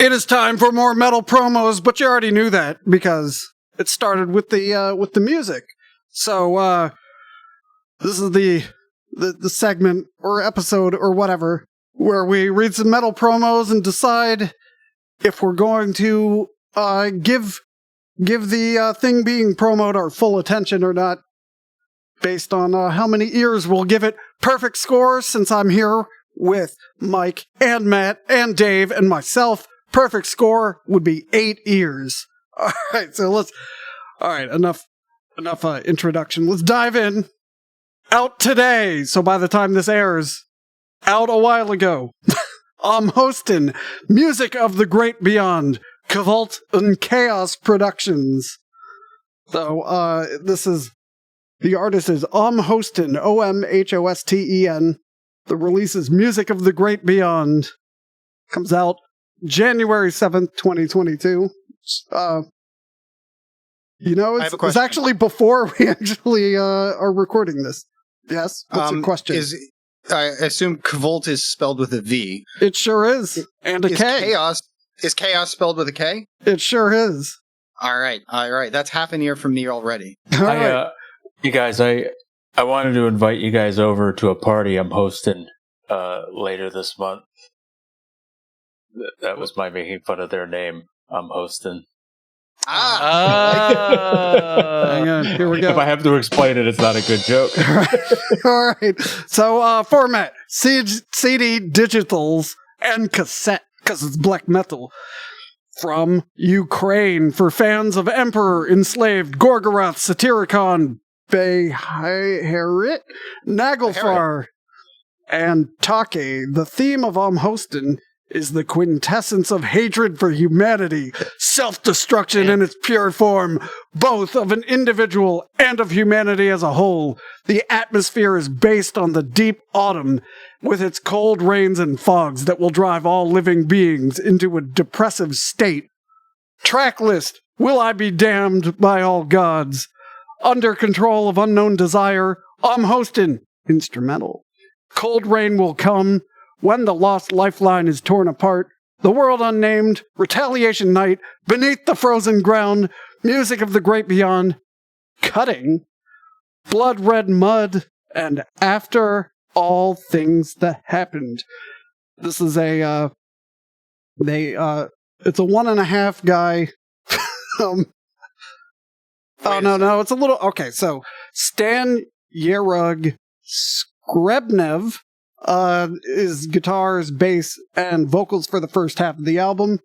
It is time for more metal promos, but you already knew that because it started with the music. So this is the segment or episode or whatever where we read some metal promos and decide if we're going to give the thing being promoted our full attention or not, based on how many ears we'll give it. Perfect score, since I'm here with Mike and Matt and Dave and myself. Perfect score would be 8 ears. All right, so enough introduction. Let's dive in. Out today, so by the time this airs, out a while ago. OMHOSTEN, Music of the Great Beyond, Cavalt and Chaos Productions. So, the artist is OMHOSTEN, OMHOSTEN. The release is Music of the Great Beyond. Comes out January 7th, 2022. It's actually before we actually are recording this. Yes? What's the question? I assume Cavalt is spelled with a V. It sure is. And a K. Is chaos spelled with a K? It sure is. All right. That's half an ear from me already. All right. You guys, I wanted to invite you guys over to a party I'm hosting later this month. That was my making fun of their name. I'm hosting. Hang on, here we go. If I have to explain it, it's not a good joke. All right. So, format, CD, digitals, and cassette, because it's black metal. From Ukraine, for fans of Emperor, Enslaved, Gorgoroth, Satyricon, Beherit, Naglfar, and Take. The theme of OMHOSTEN is the quintessence of hatred for humanity, self-destruction in its pure form, both of an individual and of humanity as a whole. The atmosphere is based on the deep autumn, with its cold rains and fogs that will drive all living beings into a depressive state. Track list, Will I Be Damned by All Gods? Under Control of Unknown Desire, OMHOSTEN, instrumental. Cold Rain Will Come, When the Lost Lifeline is Torn Apart, The World Unnamed, Retaliation Night, Beneath the Frozen Ground, Music of the Great Beyond, Cutting, Blood Red Mud, and After All Things That Happened. This is it's a 1.5 guy. No, it's a little, okay, so Stan Yerug Skrebnev is guitars, bass, and vocals for the first half of the album.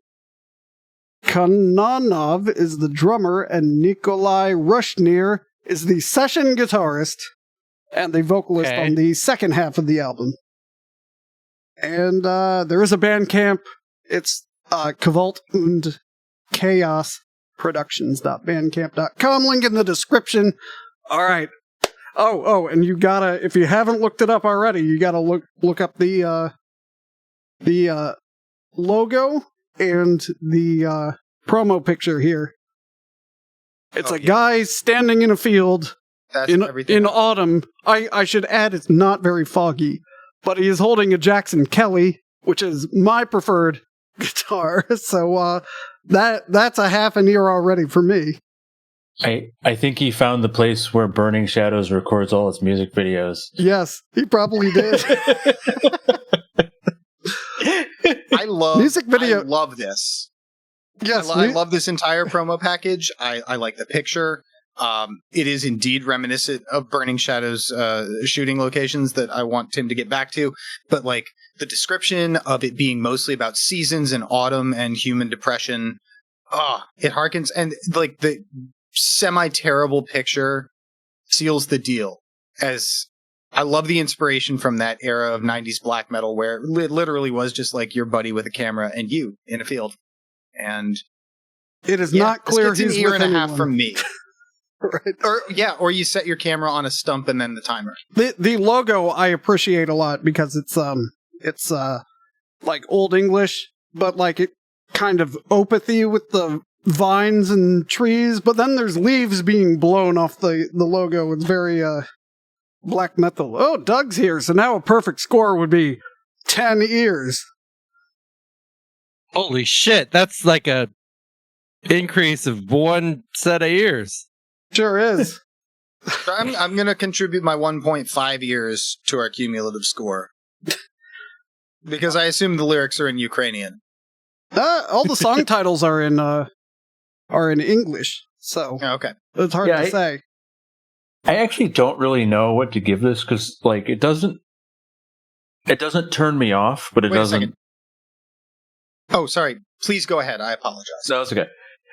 Kananov is the drummer, and Nikolai Rushnir is the session guitarist and the vocalist on the second half of the album. And there is a Bandcamp. It's Cavalt und Chaos Productions.bandcamp.com. Link in the description. All right. Oh, and you gotta, if you haven't looked it up already, you gotta look up the logo and the promo picture here. It's a guy standing in a field in autumn. I should add, it's not very foggy, but he is holding a Jackson Kelly, which is my preferred guitar. So that's a half an ear already for me. I think he found the place where Burning Shadows records all its music videos. Yes, he probably did. I love this. Yes, I love this entire promo package. I like the picture. It is indeed reminiscent of Burning Shadows shooting locations that I want Tim to get back to. But like the description of it being mostly about seasons and autumn and human depression, it harkens, and like the semi-terrible picture seals the deal. As I love the inspiration from that era of 90s black metal where it literally was just like your buddy with a camera and you in a field. And it is not clear he's an ear and a half from me. Right. Or you set your camera on a stump and then the timer. The logo I appreciate a lot because it's like Old English, but like it kind of opathy with the vines and trees, but then there's leaves being blown off the logo. It's very black metal. Oh, Doug's here, so now a perfect score would be 10 ears. Holy shit, that's like a increase of one set of ears. Sure is. So I'm going to contribute my 1.5 years to our cumulative score. Because I assume the lyrics are in Ukrainian. All the song titles are in English, so Okay. it's hard to say. I actually don't really know what to give this because, like, it doesn't turn me off, but it Wait a doesn't. second. Oh, sorry. Please go ahead. I apologize. No, it's okay.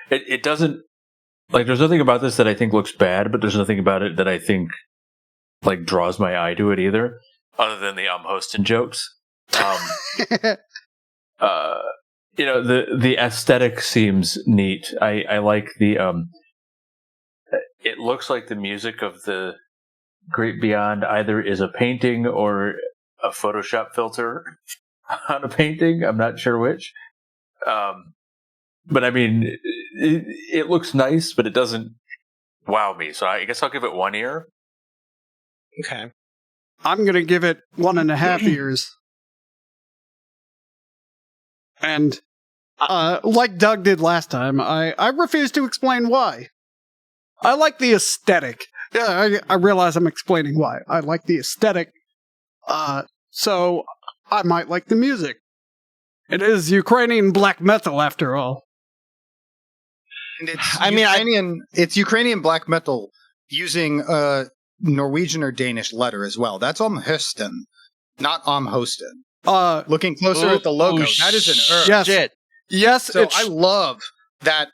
It doesn't. Like, there's nothing about this that I think looks bad, but there's nothing about it that I think, like, draws my eye to it either, other than the OMHOSTEN jokes. You know, the aesthetic seems neat. I like the it looks like the music of the Great Beyond either is a painting or a Photoshop filter on a painting. I'm not sure which. But I mean, it looks nice, but it doesn't wow me. So I guess I'll give it 1 ear. Okay. I'm going to give it 1.5 ears. And like Doug did last time, I refuse to explain why. I like the aesthetic. Yeah, I realize I'm explaining why. I like the aesthetic. So I might like the music. It is Ukrainian black metal, after all. And it's Ukrainian black metal using a Norwegian or Danish letter as well. That's OMHOSTEN, not OMHOSTEN. Looking closer at the logo, that is an Yes. Shit. Yes, So I love that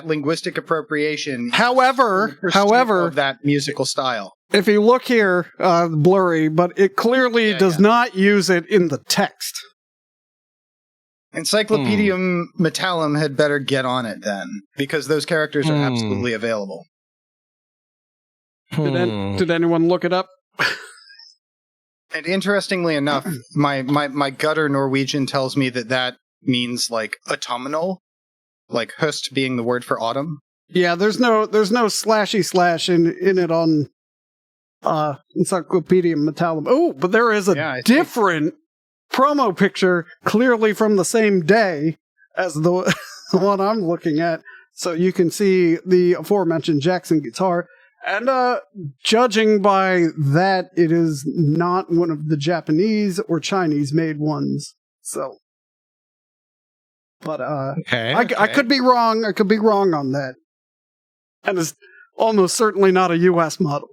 linguistic appropriation. However, of that musical style. if you look here, blurry, but it clearly does not use it in the text. Encyclopedium Metallum had better get on it then, because those characters are absolutely available. Did anyone look it up? And interestingly enough, my gutter Norwegian tells me that means like autumnal, like höst being the word for autumn. Yeah, there's no slashy slash in it on Encyclopedia Metallum. Oh, but there is a different promo picture, clearly from the same day as the one I'm looking at. So you can see the aforementioned Jackson guitar. And judging by that, it is not one of the Japanese or Chinese made ones. So, but I could be wrong. I could be wrong on that. And it's almost certainly not a U.S. model.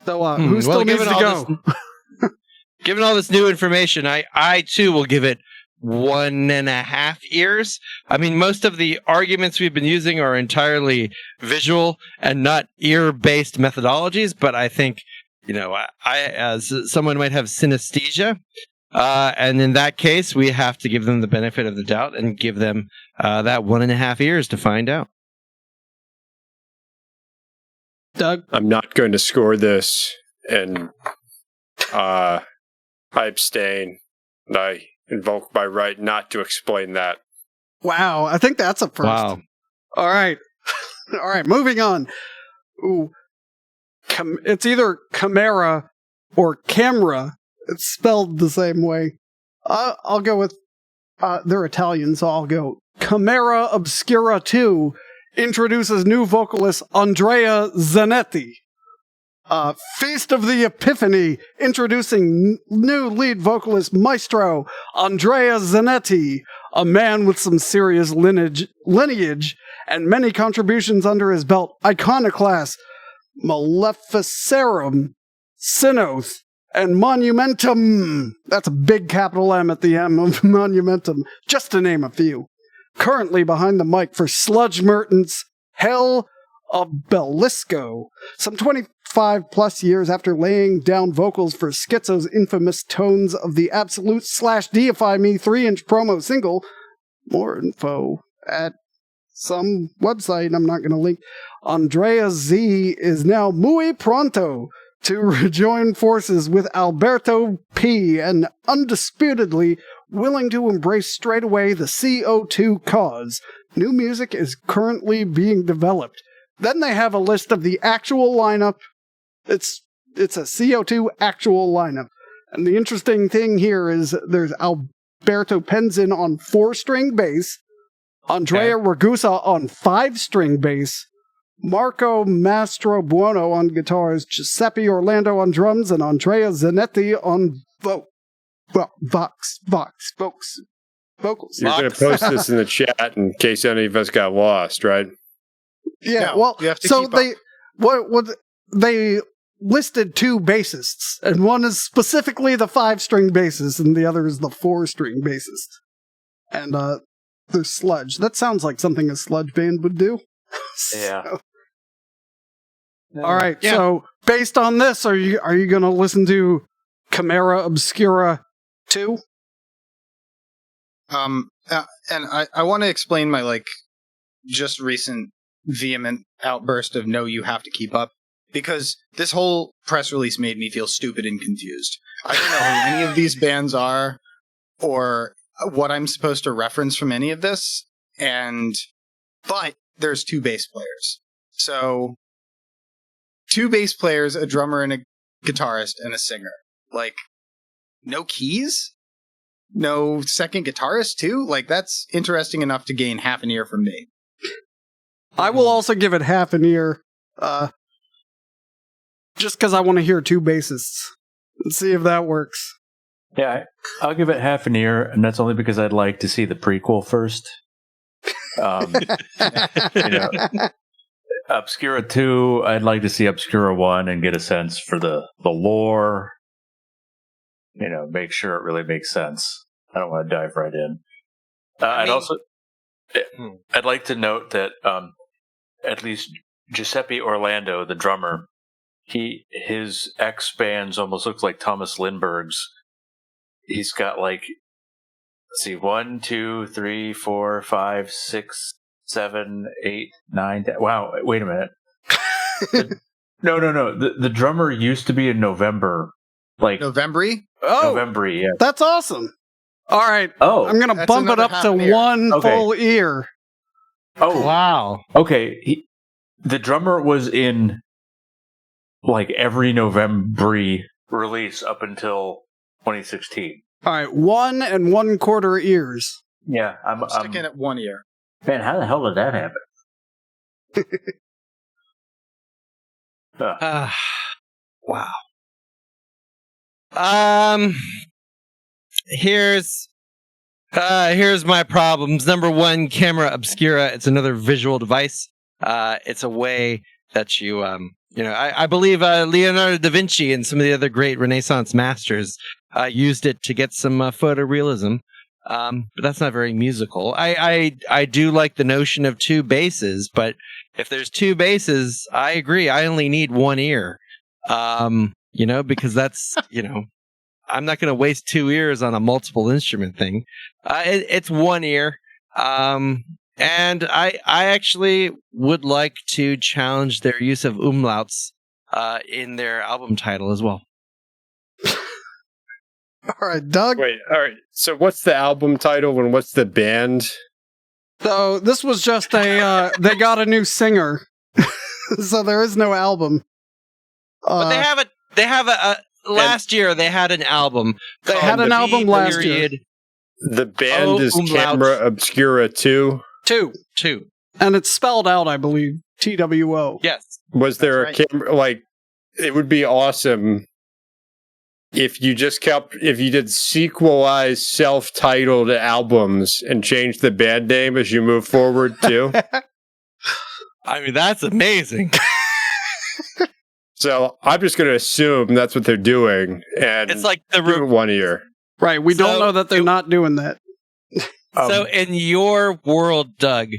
So, who still needs to go? Given all this new information, I too will give it 1.5 ears. I mean, most of the arguments we've been using are entirely visual and not ear-based methodologies, but I think, I as someone might have synesthesia, and in that case, we have to give them the benefit of the doubt and give them that 1.5 ears to find out. Doug? I'm not going to score this, and I abstain. I invoke my right not to explain that. Wow, I think that's a first. Wow. All right. All right, moving on. Ooh. It's either Chimera or Camera. It's spelled the same way. I'll go with... they're Italian, so I'll go. Chimera Obscura 2 introduces new vocalist Andrea Zanetti. Feast of the Epiphany, introducing new lead vocalist Maestro Andrea Zanetti, a man with some serious lineage and many contributions under his belt. Iconoclast, Maleficarum, Synoth, and Monumentum. That's a big capital M at the M of Monumentum, just to name a few. Currently behind the mic for Sludge Mertens, Hell of Belisco. Some 25 plus years after laying down vocals for Schizo's infamous Tones of the Absolute / Deify Me 3-inch promo single. More info at some website I'm not going to link. Andrea Z is now muy pronto to rejoin forces with Alberto P. and undisputedly willing to embrace straight away the CO2 cause. New music is currently being developed. Then they have a list of the actual lineup. It's it's a CO2 actual lineup. And the interesting thing here is there's Alberto Penzin on 4-string bass, Andrea Ragusa on 5-string bass, Marco Mastrobuono on guitars, Giuseppe Orlando on drums, and Andrea Zanetti on vocals. You're going to post this in the chat in case any of us got lost, right? Yeah, No, well, you have to so keep they they listed 2 bassists, and one is specifically the 5-string bassist, and the other is the 4-string bassist. And there's sludge. That sounds like something a sludge band would do. Yeah. All right. Yeah. So based on this, are you going to listen to Chimera Obscura 2? And I want to explain my just recent vehement outburst of no, you have to keep up, because this whole press release made me feel stupid and confused. I don't know who any of these bands are or what I'm supposed to reference from any of this, but there's 2 bass players. So 2 bass players, a drummer and a guitarist and a singer. No keys? No second guitarist too? That's interesting enough to gain half an ear from me. I will also give it half an ear, just because I want to hear 2 bassists and see if that works. Yeah, I'll give it half an ear, and that's only because I'd like to see the prequel first. Obscura 2, I'd like to see Obscura 1 and get a sense for the lore. Make sure it really makes sense. I don't want to dive right in. I'd like to note that at least Giuseppe Orlando, the drummer, his X bands almost looks like Thomas Lindbergh's. He's got 1, 2, 3, 4, 5, 6, 7, 8, 9. Wow! Wait a minute. No. The drummer used to be in November. November-y? Oh, November, yeah. that's awesome. All right. Oh, I'm going to That's bump it another up half to an ear. 1 Okay. full ear. Oh, Wow. okay. The drummer was in every November release up until 2016. All right. 1 1/4 ears. Yeah, I'm sticking at 1 ear. Man, how the hell did that happen? Wow. Here's my problems. Number 1, Camera Obscura. It's another visual device. It's a way that you, I believe Leonardo da Vinci and some of the other great Renaissance masters used it to get some photorealism. But that's not very musical. I do like the notion of 2 basses, but if there's 2 basses, I agree. I only need 1 ear. Because that's, I'm not going to waste 2 ears on a multiple instrument thing. It's 1 ear. And I actually would like to challenge their use of umlauts in their album title as well. All right, Doug. Wait, all right. So what's the album title and what's the band? So this was just they got a new singer. So there is no album. But they have a last year they had an album. They had an album last year. The band is umlauts. Camera Obscura 2. 2. And it's spelled out, I believe. TWO. Yes. Was there That's a camera, it would be awesome if you did sequelized self-titled albums and changed the band name as you move forward too. I mean, that's amazing. So I'm just going to assume that's what they're doing, and It's like give it 1 ear. Right. We don't So know that they're not doing that. So in your world, Doug,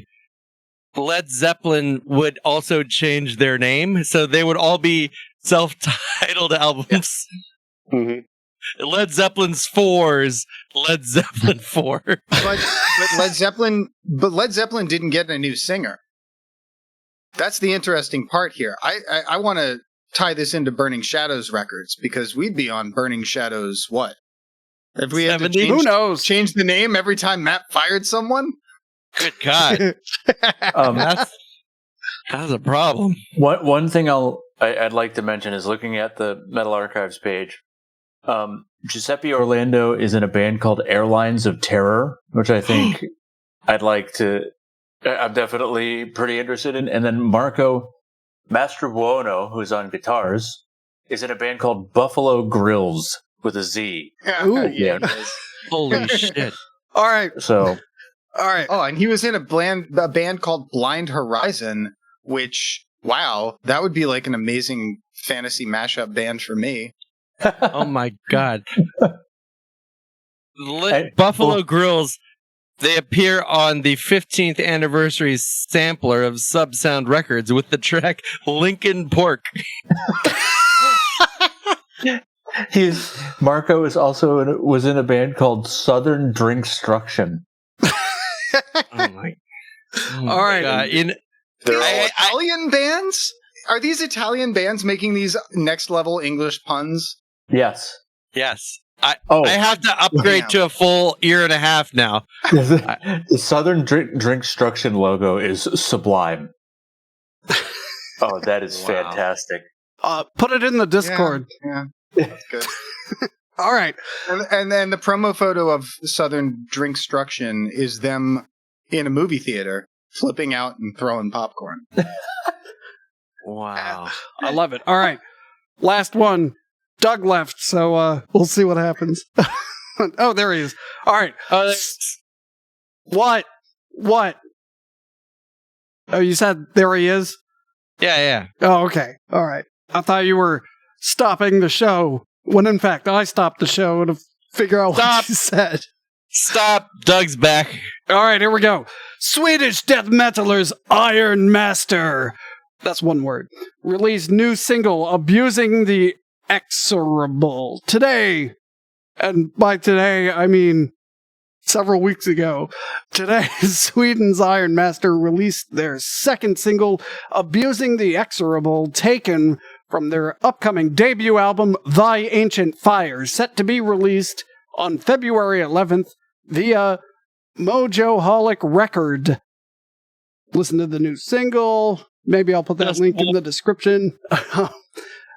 Led Zeppelin would also change their name, so they would all be self-titled albums. Mm-hmm. Led Zeppelin's 4s, Led Zeppelin 4. But Led Zeppelin didn't get a new singer. That's the interesting part here. I want to tie this into Burning Shadows records, because we'd be on Burning Shadows what? If we had to 70? Who knows? change the name every time Matt fired someone? Good God. That's a problem. One thing I'll I'd like to mention is looking at the Metal Archives page. Giuseppe Orlando is in a band called Airlines of Terror, which I think I'd like to. I'm definitely pretty interested in. And then Marco Mastrobuono, who's on guitars, is in a band called Buffalo Grills with a Z. Ooh. Yeah. Holy shit. All right. So, All right. Oh, and he was in a band called Blind Horizon, which, wow, that would be like an amazing fantasy mashup band for me. Oh my god. Buffalo Grills, they appear on the 15th anniversary sampler of Subsound Records with the track Lincoln Pork. Marco is also was in a band called Southern Drinkstruction. Oh my. All right. They're all Italian bands? Are these Italian bands making these next level English puns? Yes. Yes. I Oh, have to upgrade to a full year and a half now. the Southern Drinkstruction logo is sublime. Oh, that is Wow. fantastic. Put it in the Discord. Yeah, that's good. All right. And then the promo photo of Southern Drinkstruction is them in a movie theater flipping out and throwing popcorn. Wow. I love it. All right. Last one. Doug left, so we'll see what happens. Oh, there he is. All right. What? Oh, you said there he is? Yeah. Oh, okay. All right. I thought you were stopping the show when, in fact, I stopped the show to figure out what you said. Stop. Doug's back. All right, here we go. Swedish death metalers IRONMASTER. That's one word. Released new single, Abusing the Exorable, today. And by today, I mean several weeks ago. Today, Sweden's IRONMASTER released their second single, Abusing the Exorable, taken from their upcoming debut album, Thy Ancient Fire, set to be released on February 11th via Mojoholic Record. Listen to the new single. Maybe I'll put that link in the description.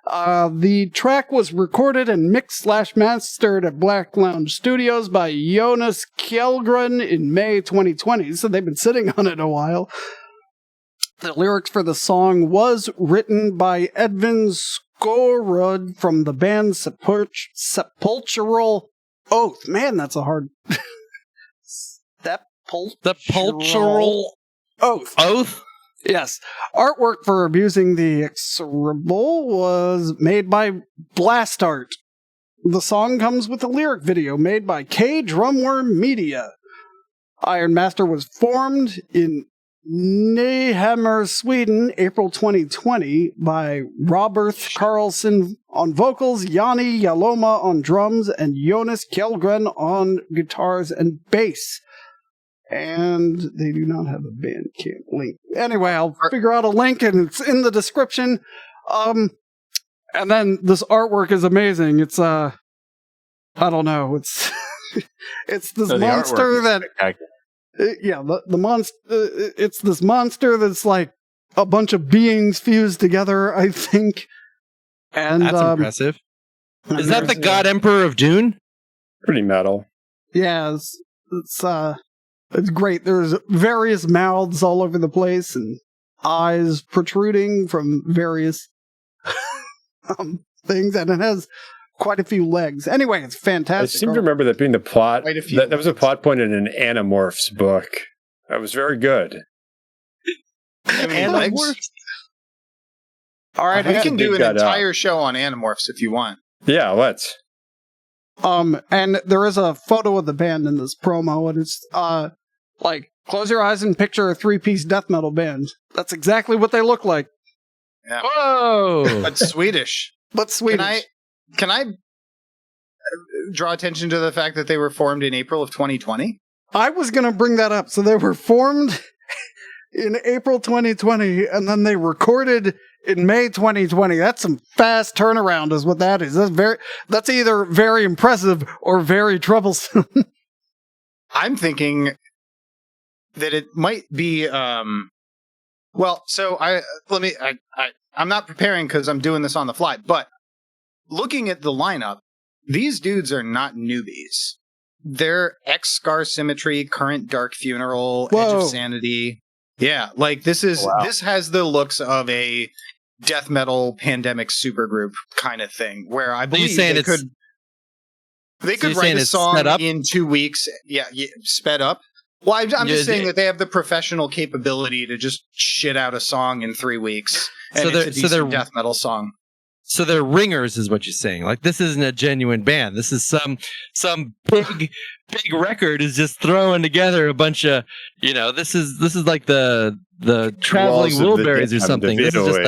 The track was recorded and mixed/mastered at Black Lounge Studios by Jonas Kjellgren in May 2020, so they've been sitting on it a while. The lyrics for the song was written by Edvin Skorud from the band Sepultural Oath. Man, that's a hard... Sepultural Oath? Yes. Artwork for Abusing the Exorable was made by Blast Art. The song comes with a lyric video made by K Drumworm Media. IRONMASTER was formed in Nyhammer, Sweden, April 2020 by Robert Carlson on vocals, Jani Jaloma on drums, and Jonas Kjellgren on guitars and bass. And they do not have a Bandcamp link. Anyway, I'll figure out a link and it's in the description. And then this artwork is amazing. It's I don't know. It's it's this monster that the monster. It's this monster that's like a bunch of beings fused together, I think. And that's impressive. Is that the God Emperor of Dune? Pretty metal. Yeah, it's great. There's various mouths all over the place and eyes protruding from various things, and it has quite a few legs. Anyway, it's fantastic. I seem to remember that being the plot. That was a plot point in an Animorphs book. That was very good. Animorphs? All right, we can do an entire show on Animorphs if you want. Yeah, let's. And there is a photo of the band in this promo, and it's like, close your eyes and picture a 3-piece death metal band. That's exactly what they look like. Yeah. Whoa! But Swedish. But Swedish. Can I draw attention to the fact that they were formed in April of 2020? I was going to bring that up. So they were formed in April 2020, and then they recorded in May 2020. That's some fast turnaround is what that is. That's either very impressive or very troublesome. I'm thinking that it might be well, so I I'm not preparing because I'm doing this on the fly, but looking at the lineup, these dudes are not newbies. They're ex-Scar Symmetry, current Dark Funeral, Edge Whoa. of Sanity. Yeah, like this has the looks of a death metal pandemic supergroup kind of thing, where I believe they could write a song in 2 weeks. Yeah, sped up. Well, I'm just saying that they have the professional capability to just shit out a song in 3 weeks, and it's a decent death metal song. So they're ringers, is what you're saying. Like, this isn't a genuine band. This is some big record is just throwing together a bunch of, this is like the Traveling Wilburys or something. This is just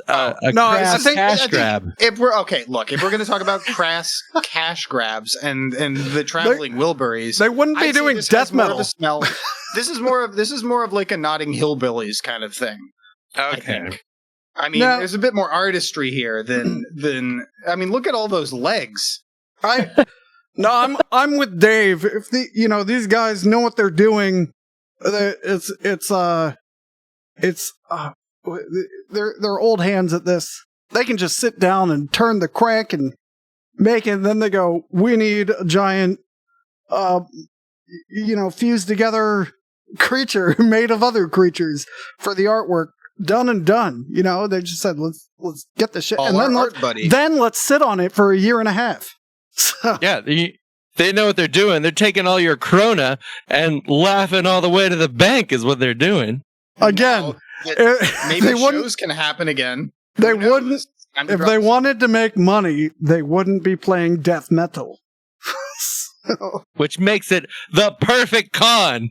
a crass cash grab. If we're going to talk about crass cash grabs and the Traveling Wilburys, they wouldn't be doing death metal. This is more of like a Notting Hillbillies kind of thing. Okay. I mean, there's a bit more artistry here than look at all those legs. I'm with Dave. If these guys know what they're doing, they're old hands at this. They can just sit down and turn the crank and make it. And then they go, we need a giant, fused together creature made of other creatures for the artwork. Done and done. They just said, let's get the shit, and then let's sit on it for a year and a half. So. Yeah, they know what they're doing. They're taking all your krona and laughing all the way to the bank is what they're doing. Again, maybe shows can happen again. They wouldn't. If they wanted to make money, they wouldn't be playing death metal. Which makes it the perfect con.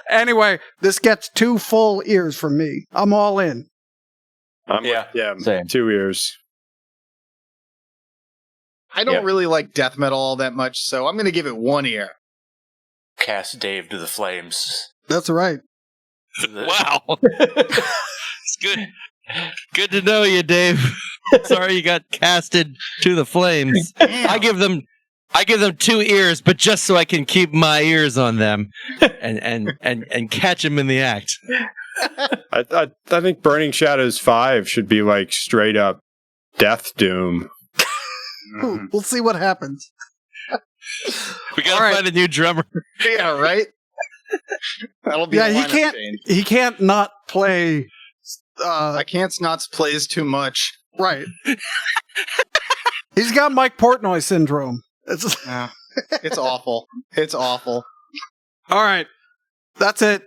Anyway, this gets 2 full ears from me. I'm all in. Same. 2 ears. I don't really like death metal all that much, so I'm going to give it 1 ear. Cast Dave to the flames. That's right. Wow. It's good to know you, Dave. Sorry you got casted to the flames. Damn. I give them 2 ears, but just so I can keep my ears on them and catch them in the act. I think Burning Shadows 5 should be like straight up Death Doom. We'll see what happens. We gotta find a new drummer. Yeah, right. That'll be. Yeah, he can't not play. I can't not plays too much. Right. He's got Mike Portnoy syndrome. It's awful. It's awful. All right. That's it.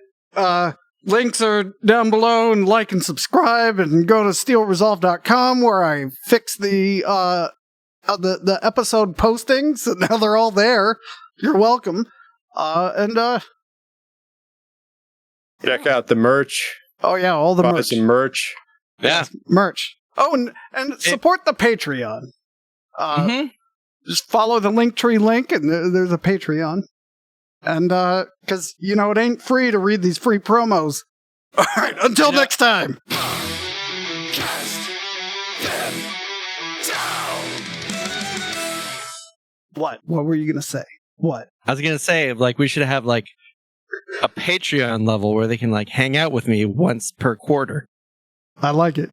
Links are down below, and like and subscribe, and go to steelresolve.com where I fix the episode postings, and now they're all there. You're welcome. Check out the merch. Oh yeah, all the Buy merch. some merch. Yeah. Merch. Oh, and support the Patreon. Just follow the Linktree link, and there's a Patreon. And, because, it ain't free to read these free promos. All right, until next time. Cast them down. What? What were you going to say? What? I was going to say, we should have, a Patreon level where they can, hang out with me once per quarter. I like it.